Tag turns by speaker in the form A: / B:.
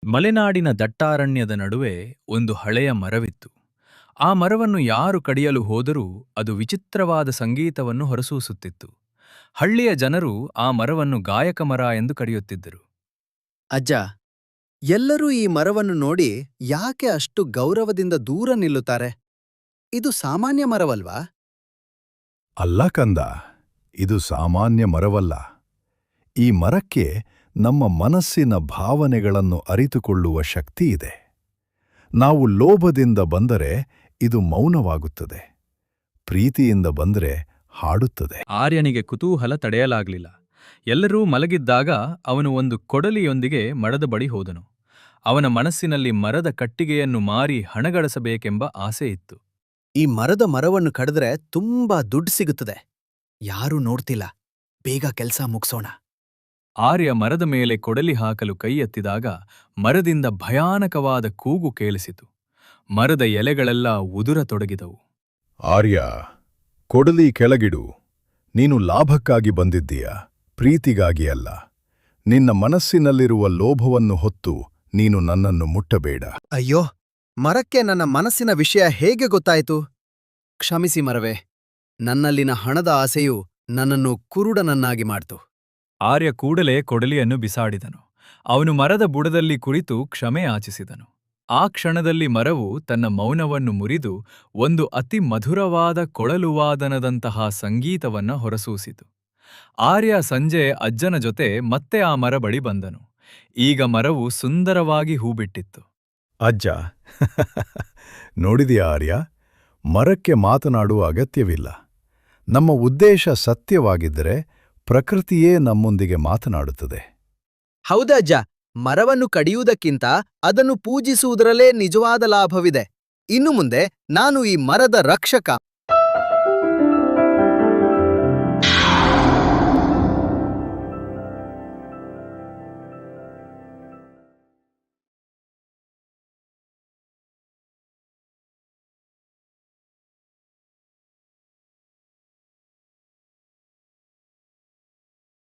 A: ಮಲೆನಾಡಿನ ದಟ್ಟಾರಣ್ಯದ ನಡುವೆ ಒಂದು ಹಳೆಯ ಮರವಿತ್ತು. ಆ ಮರವನ್ನು ಯಾರು ಕಡಿಯಲು ಹೋದರೂ ಅದು ವಿಚಿತ್ರವಾದ ಸಂಗೀತವನ್ನು ಹೊರಸೂಸುತ್ತಿತ್ತು. ಹಳ್ಳಿಯ ಜನರು ಆ ಮರವನ್ನು ಗಾಯಕ ಮರ ಎಂದು ಕರೆಯುತ್ತಿದ್ದರು.
B: ಅಜ್ಜ, ಎಲ್ಲರೂ ಈ ಮರವನ್ನು ನೋಡಿ ಯಾಕೆ ಅಷ್ಟು ಗೌರವದಿಂದ ದೂರ ನಿಲ್ಲುತ್ತಾರೆ? ಇದು ಸಾಮಾನ್ಯ ಮರವಲ್ವಾ?
C: ಅಲ್ಲ ಕಂದ, ಇದು ಸಾಮಾನ್ಯ ಮರವಲ್ಲ. ಈ ಮರಕ್ಕೆ ನಮ್ಮ ಮನಸ್ಸಿನ ಭಾವನೆಗಳನ್ನು ಅರಿತುಕೊಳ್ಳುವ ಶಕ್ತಿ ಇದೆ. ನಾವು ಲೋಭದಿಂದ ಬಂದರೆ ಇದು ಮೌನವಾಗುತ್ತದೆ, ಪ್ರೀತಿಯಿಂದ ಬಂದರೆ ಹಾಡುತ್ತದೆ.
A: ಆರ್ಯನಿಗೆ ಕುತೂಹಲ ತಡೆಯಲಾಗಲಿಲ್ಲ. ಎಲ್ಲರೂ ಮಲಗಿದ್ದಾಗ ಅವನು ಒಂದು ಕೊಡಲಿಯೊಂದಿಗೆ ಮರದ ಬಳಿ ಹೋದನು. ಅವನ ಮನಸ್ಸಿನಲ್ಲಿ ಮರದ ಕಟ್ಟಿಗೆಯನ್ನು ಮಾರಿ ಹಣಗಳಿಸಬೇಕೆಂಬ ಆಸೆ ಇತ್ತು.
B: ಈ ಮರವನ್ನು ಕಡಿದ್ರೆ ತುಂಬಾ ದುಡ್ಡು ಸಿಗುತ್ತದೆ. ಯಾರೂ ನೋಡ್ತಿಲ್ಲ, ಬೇಗ ಕೆಲ್ಸ ಮುಗ್ಸೋಣ.
A: ಆರ್ಯ ಮರದ ಮೇಲೆ ಕೊಡಲಿ ಹಾಕಲು ಕೈ ಎತ್ತಿದಾಗ ಮರದಿಂದ ಭಯಾನಕವಾದ ಕೂಗು ಕೇಳಿಸಿತು. ಮರದ ಎಲೆಗಳೆಲ್ಲ ಉದುರತೊಡಗಿದವು.
C: ಆರ್ಯ, ಕೊಡಲಿ ಕೆಳಗಿಡು. ನೀನು ಲಾಭಕ್ಕಾಗಿ ಬಂದಿದ್ದೀಯ, ಪ್ರೀತಿಗಾಗಿ ಅಲ್ಲ. ನಿನ್ನ ಮನಸ್ಸಿನಲ್ಲಿರುವ ಲೋಭವನ್ನು ಹೊತ್ತು ನೀನು ನನ್ನನ್ನು ಮುಟ್ಟಬೇಡ.
B: ಅಯ್ಯೋ, ಮರಕ್ಕೆ ನನ್ನ ಮನಸ್ಸಿನ ವಿಷಯ ಹೇಗೆ ಗೊತ್ತಾಯಿತು? ಕ್ಷಮಿಸಿ ಮರವೇ, ನನ್ನಲ್ಲಿನ ಹಣದ ಆಸೆಯು ನನ್ನನ್ನು ಕುರುಡನನ್ನಾಗಿ ಮಾಡ್ತು.
A: ಆರ್ಯ ಕೂಡಲೇ ಕೊಡಲಿಯನ್ನು ಬಿಸಾಡಿದನು. ಅವನು ಮರದ ಬುಡದಲ್ಲಿ ಕುಳಿತು ಕ್ಷಮೆ ಯಾಚಿಸಿದನು. ಆ ಕ್ಷಣದಲ್ಲಿ ಮರವು ತನ್ನ ಮೌನವನ್ನು ಮುರಿದು ಒಂದು ಅತಿ ಮಧುರವಾದ ಕೊಳಲುವಾದನದಂತಹ ಸಂಗೀತವನ್ನ ಹೊರಸೂಸಿತು. ಆರ್ಯ ಸಂಜೆ ಅಜ್ಜನ ಜೊತೆ ಮತ್ತೆ ಆ ಮರ ಬಳಿ ಬಂದನು. ಈಗ ಮರವು ಸುಂದರವಾಗಿ ಹೂಬಿಟ್ಟಿತ್ತು.
C: ಅಜ್ಜ, ನೋಡಿದೆಯಾ ಆರ್ಯ, ಮರಕ್ಕೆ ಮಾತನಾಡುವ ಅಗತ್ಯವಿಲ್ಲ. ನಮ್ಮ ಉದ್ದೇಶ ಸತ್ಯವಾಗಿದ್ದರೆ ಪ್ರಕೃತಿಯೇ ನಮ್ಮೊಂದಿಗೆ ಮಾತನಾಡುತ್ತದೆ.
B: ಹೌದಜ್ಜ, ಮರವನ್ನು ಕಡಿಯುವುದಕ್ಕಿಂತ ಅದನ್ನು ಪೂಜಿಸುವುದರಲ್ಲೇ ನಿಜವಾದ ಲಾಭವಿದೆ. ಇನ್ನು ಮುಂದೆ ನಾನು ಈ ಮರದ ರಕ್ಷಕ